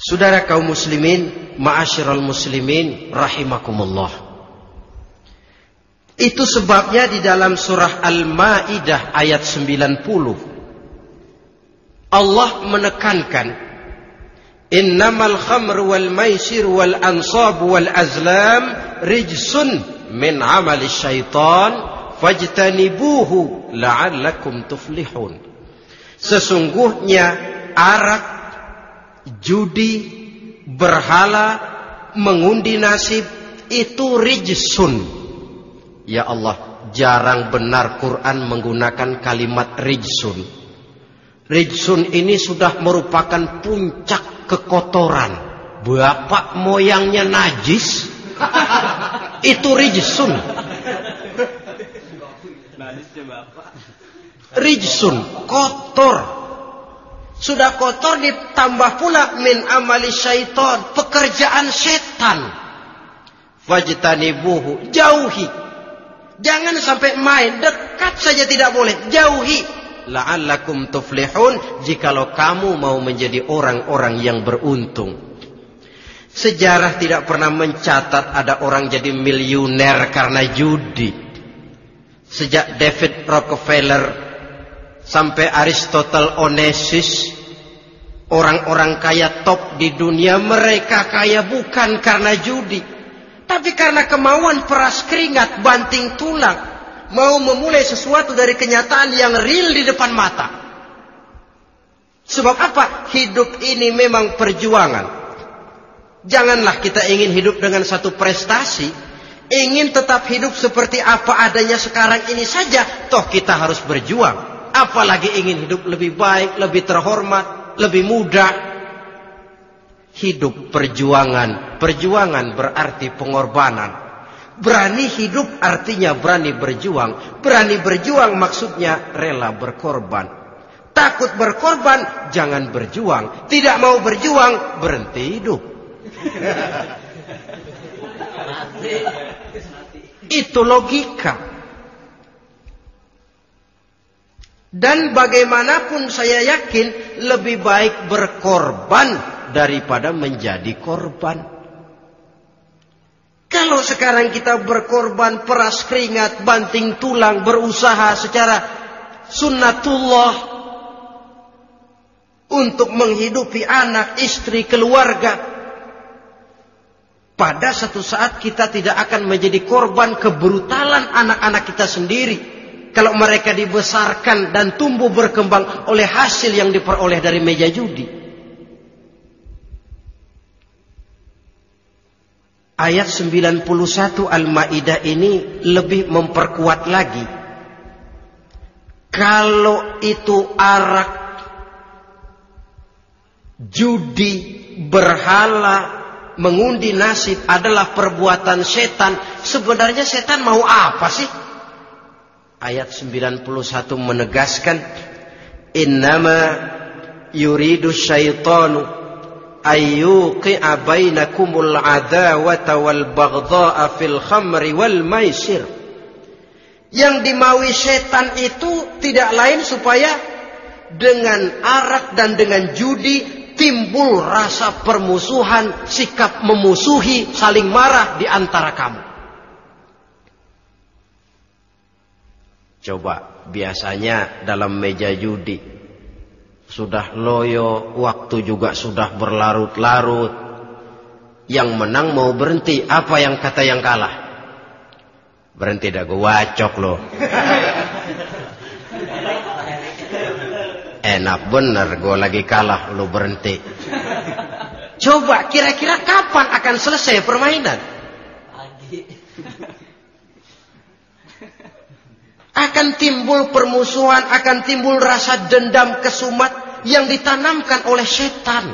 Saudara kaum muslimin, ma'asyiral muslimin rahimakumullah. Itu sebabnya di dalam surah Al-Maidah ayat 90 Allah menekankan, innamal khamru wal maisir wal ansab wal azlam rijsun min amali syaitan fajtanibuhu la'allakum tuflihun. Sesungguhnya arak, judi, berhala, mengundi nasib itu rijsun. Ya Allah, jarang benar Quran menggunakan kalimat rijsun. Rijsun ini sudah merupakan puncak kekotoran. Bapak moyangnya najis, itu rijsun. Rijsun, kotor. Sudah kotor ditambah pula min amali syaitan, pekerjaan setan. Fajtanibuhu, jauhi. Jangan sampai main, dekat saja tidak boleh, jauhi. La'allakum tuflihun, jikalau kamu mau menjadi orang-orang yang beruntung. Sejarah tidak pernah mencatat ada orang jadi miliuner karena judi. Sejak David Rockefeller sampai Aristotle Onassis, orang-orang kaya top di dunia, mereka kaya bukan karena judi, tapi karena kemauan peras keringat, banting tulang, mau memulai sesuatu dari kenyataan yang real di depan mata. Sebab apa? Hidup ini memang perjuangan. Janganlah kita ingin hidup dengan satu prestasi, ingin tetap hidup seperti apa adanya sekarang ini saja, toh kita harus berjuang. Apalagi ingin hidup lebih baik, lebih terhormat, lebih mudah. Hidup perjuangan. Perjuangan berarti pengorbanan. Berani hidup artinya berani berjuang. Berani berjuang maksudnya rela berkorban. Takut berkorban, jangan berjuang. Tidak mau berjuang, berhenti hidup. Itu logika. Dan bagaimanapun saya yakin lebih baik berkorban daripada menjadi korban. Kalau sekarang kita berkorban, peras keringat, banting tulang, berusaha secara sunnatullah untuk menghidupi anak, istri, keluarga, pada satu saat kita tidak akan menjadi korban kebrutalan anak-anak kita sendiri. Kalau mereka dibesarkan dan tumbuh berkembang oleh hasil yang diperoleh dari meja judi. Ayat 91 Al-Maidah ini lebih memperkuat lagi. Kalau itu arak, judi, berhala, mengundi nasib adalah perbuatan setan, sebenarnya setan mau apa sih? Ayat 91 menegaskan, innama yuridu syaitanu ayyuqi'a bainakumul adawata wal baghdha'a fil khamri wal maisir. Yang dimaui setan itu tidak lain supaya dengan arak dan dengan judi timbul rasa permusuhan, sikap memusuhi, saling marah di antara kamu. Coba, biasanya dalam meja judi sudah loyo, waktu juga sudah berlarut-larut. Yang menang mau berhenti, apa yang kata yang kalah? Berhenti dah, gue wacok loh. Enak bener, gue lagi kalah, lo berhenti. Coba, kira-kira kapan akan selesai permainan? Akan timbul permusuhan, akan timbul rasa dendam kesumat yang ditanamkan oleh setan.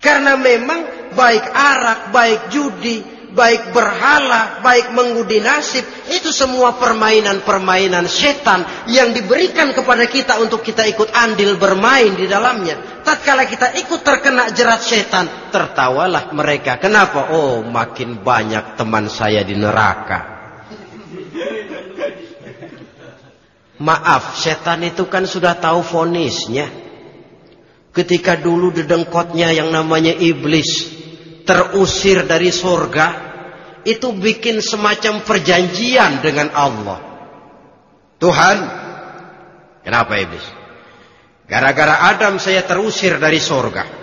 Karena memang baik arak, baik judi, baik berhala, baik mengundi nasib, itu semua permainan-permainan setan yang diberikan kepada kita untuk kita ikut andil bermain di dalamnya. Tatkala kita ikut terkena jerat setan, tertawalah mereka. Kenapa? Oh, makin banyak teman saya di neraka. Maaf, setan itu kan sudah tahu vonisnya. Ketika dulu dedengkotnya yang namanya iblis terusir dari surga, itu bikin semacam perjanjian dengan Allah. Tuhan, kenapa iblis? Gara-gara Adam saya terusir dari surga.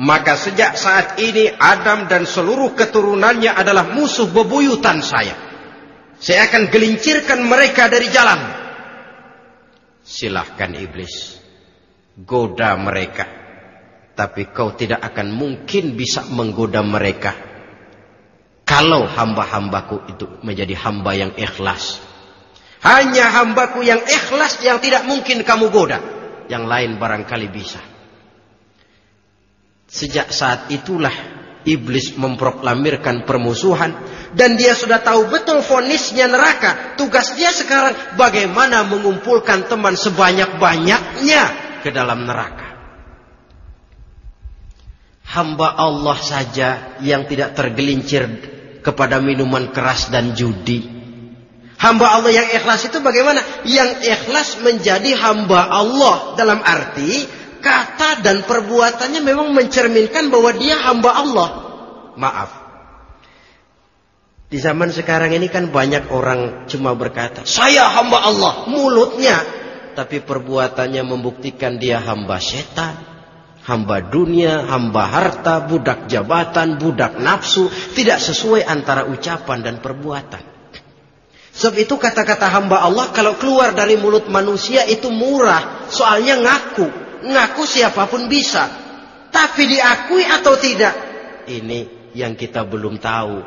Maka sejak saat ini Adam dan seluruh keturunannya adalah musuh bebuyutan saya. Saya akan gelincirkan mereka dari jalan. Silahkan iblis, goda mereka. Tapi kau tidak akan mungkin bisa menggoda mereka kalau hamba-hambaku itu menjadi hamba yang ikhlas. Hanya hambaku yang ikhlas yang tidak mungkin kamu goda. Yang lain barangkali bisa. Sejak saat itulah iblis memproklamirkan permusuhan. Dan dia sudah tahu betul vonisnya neraka. Tugas dia sekarang bagaimana mengumpulkan teman sebanyak-banyaknya ke dalam neraka. Hamba Allah saja yang tidak tergelincir kepada minuman keras dan judi. Hamba Allah yang ikhlas itu bagaimana? Yang ikhlas menjadi hamba Allah. Dalam arti kata dan perbuatannya memang mencerminkan bahwa dia hamba Allah. Maaf, di zaman sekarang ini kan banyak orang cuma berkata saya hamba Allah mulutnya, tapi perbuatannya membuktikan dia hamba setan, hamba dunia, hamba harta, budak jabatan, budak nafsu. Tidak sesuai antara ucapan dan perbuatan. Sebab itu kata-kata hamba Allah kalau keluar dari mulut manusia itu murah. Soalnya ngaku siapapun bisa. Tapi diakui atau tidak, ini yang kita belum tahu.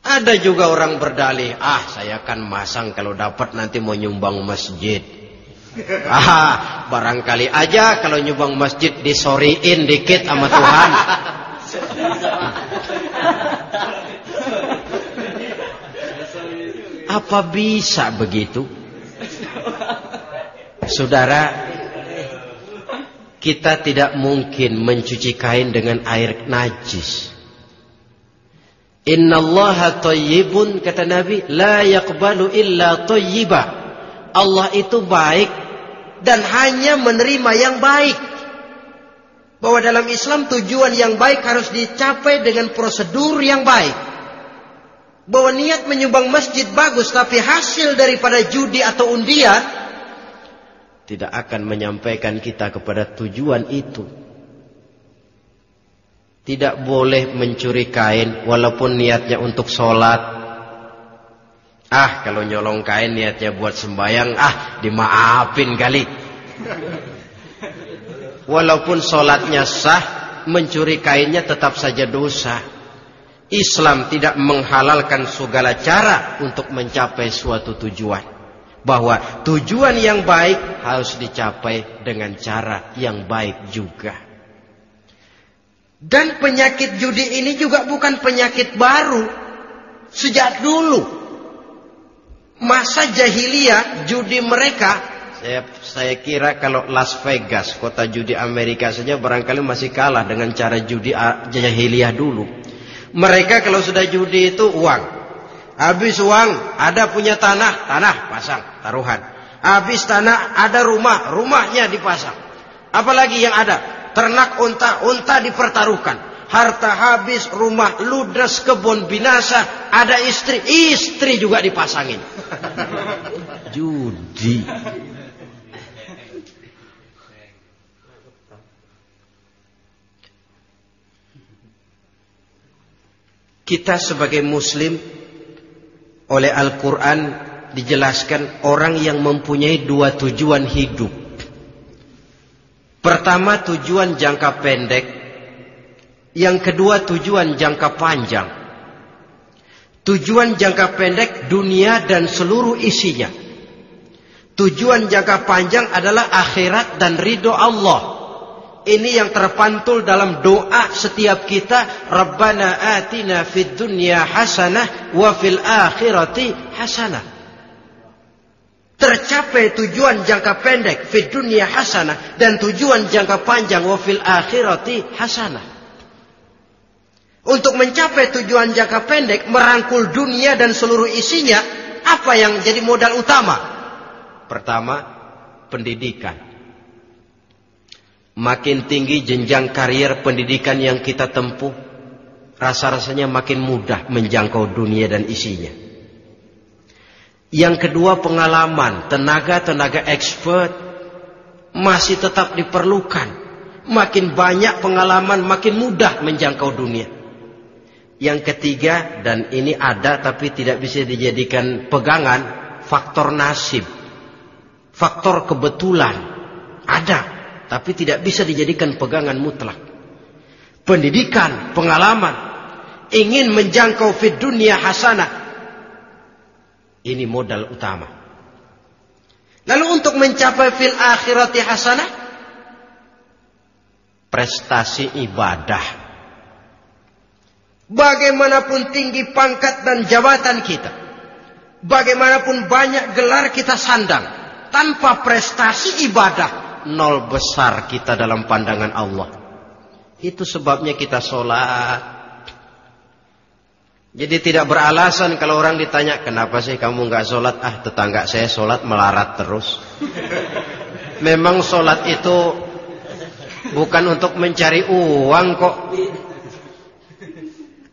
Ada juga orang berdalih, saya kan masang kalau dapat nanti mau nyumbang masjid. Barangkali aja kalau nyumbang masjid disoriin dikit sama Tuhan. Apa bisa begitu? Saudara, kita tidak mungkin mencuci kain dengan air najis. Innallaha thayyibun, kata Nabi, la yaqbalu illa thayyiba. Allah itu baik dan hanya menerima yang baik. Bahwa dalam Islam tujuan yang baik harus dicapai dengan prosedur yang baik. Bahwa niat menyumbang masjid bagus, tapi hasil daripada judi atau undian tidak akan menyampaikan kita kepada tujuan itu. Tidak boleh mencuri kain walaupun niatnya untuk sholat. Kalau nyolong kain niatnya buat sembahyang, dimaafin kali. Walaupun sholatnya sah, mencuri kainnya tetap saja dosa. Islam tidak menghalalkan segala cara untuk mencapai suatu tujuan. Bahwa tujuan yang baik harus dicapai dengan cara yang baik juga. Dan penyakit judi ini juga bukan penyakit baru. Sejak dulu masa jahiliyah judi mereka, saya kira kalau Las Vegas, kota judi Amerika saja barangkali masih kalah dengan cara judi jahiliyah dulu. Mereka kalau sudah judi itu uang. Habis uang ada punya tanah pasang taruhan. Habis tanah ada rumahnya dipasang. Apalagi yang ada? Ternak unta dipertaruhkan. Harta habis, rumah ludes, kebun binasa, ada istri juga dipasangin. Judi. Kita sebagai muslim oleh Al-Quran dijelaskan orang yang mempunyai dua tujuan hidup. Pertama tujuan jangka pendek, yang kedua tujuan jangka panjang. Tujuan jangka pendek dunia dan seluruh isinya. Tujuan jangka panjang adalah akhirat dan ridho Allah. Ini yang terpantul dalam doa setiap kita. Rabbana atina fid dunya hasanah wa fil akhirati hasanah. Tercapai tujuan jangka pendek fid dunya hasanah dan tujuan jangka panjang wa fil akhirati hasanah. Untuk mencapai tujuan jangka pendek, merangkul dunia dan seluruh isinya, apa yang jadi modal utama? Pertama, pendidikan. makin tinggi jenjang karier pendidikan yang kita tempuh, rasa-rasanya makin mudah menjangkau dunia dan isinya. Yang kedua, pengalaman, tenaga expert masih tetap diperlukan. Makin banyak pengalaman, makin mudah menjangkau dunia. Yang ketiga, dan ini ada tapi tidak bisa dijadikan pegangan, faktor nasib. Faktor kebetulan ada, tapi tidak bisa dijadikan pegangan mutlak. Pendidikan, pengalaman, ingin menjangkau fid dunia hasanah, ini modal utama. Lalu untuk mencapai fil akhirati hasanah, prestasi ibadah. Bagaimanapun tinggi pangkat dan jabatan kita, bagaimanapun banyak gelar kita sandang, tanpa prestasi ibadah, nol besar kita dalam pandangan Allah. Itu sebabnya kita sholat. Jadi tidak beralasan kalau orang ditanya, kenapa sih kamu nggak sholat? Tetangga saya sholat melarat terus. Memang sholat itu bukan untuk mencari uang kok.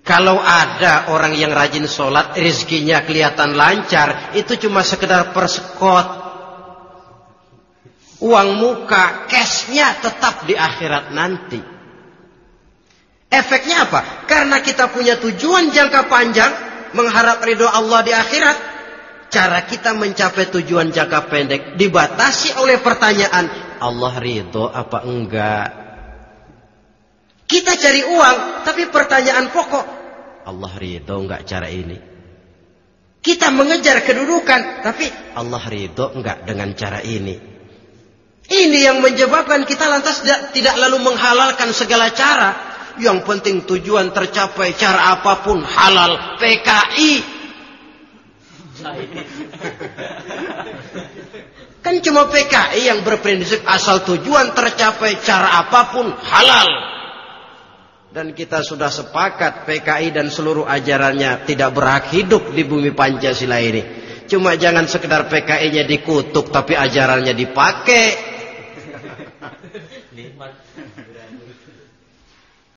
Kalau ada orang yang rajin sholat, rezekinya kelihatan lancar, itu cuma sekedar persekot. Uang muka, cashnya tetap di akhirat nanti. Efeknya apa? Karena kita punya tujuan jangka panjang, mengharap ridho Allah di akhirat. Cara kita mencapai tujuan jangka pendek dibatasi oleh pertanyaan, Allah ridho apa enggak? Kita cari uang, tapi pertanyaan pokok, Allah ridho enggak cara ini? Kita mengejar kedudukan, tapi Allah ridho enggak dengan cara ini? Ini yang menyebabkan kita lantas tidak lalu menghalalkan segala cara. Yang penting tujuan tercapai cara apapun halal. PKI. Kan cuma PKI yang berprinsip asal tujuan tercapai cara apapun halal. Dan kita sudah sepakat PKI dan seluruh ajarannya tidak berhak hidup di bumi Pancasila ini. Cuma jangan sekedar PKI-nya dikutuk tapi ajarannya dipakai.